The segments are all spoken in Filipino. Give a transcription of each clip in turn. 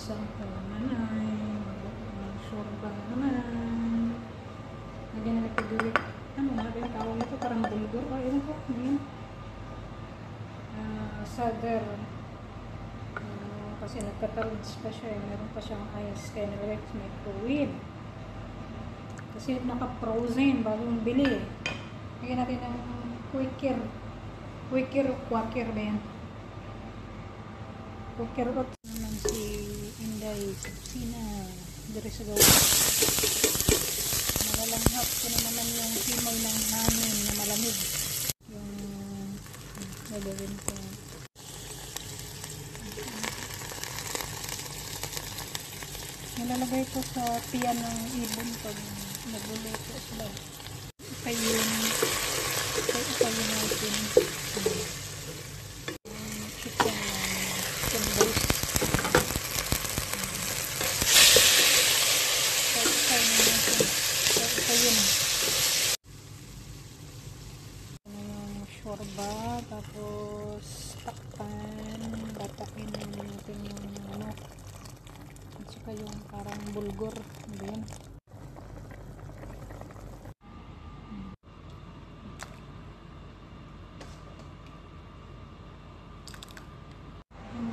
Sampo naman ay shorba naman. Lagyan na nagpagawi. Ano nga ba yung tawag nito? Parang bulgur. O, yun ko. Yun. Sagar. Kasi nagka-tards pa siya. Meron pa siyang ice. Kaya nalagay ko sa microwave. Kasi naka-frozen bago yung bili. Lagyan natin ng Quaker. Quaker o Quaker ba yan? Quaker o naman si Inday sa kusina. Dari sa gawa. Nalalanghap ko na naman yung himoy ng hangin na malamig. Yung gagawin ko. Nilalagay ko sa tiyan ng ibon pag nagluluto sila. Ipayun natin chicken sandals. Ipayun yung shorba, tapos takpan, batakin natin yung manok at saka yung parang bulgur. Ayan.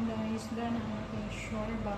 Guys, done ang ating shorba.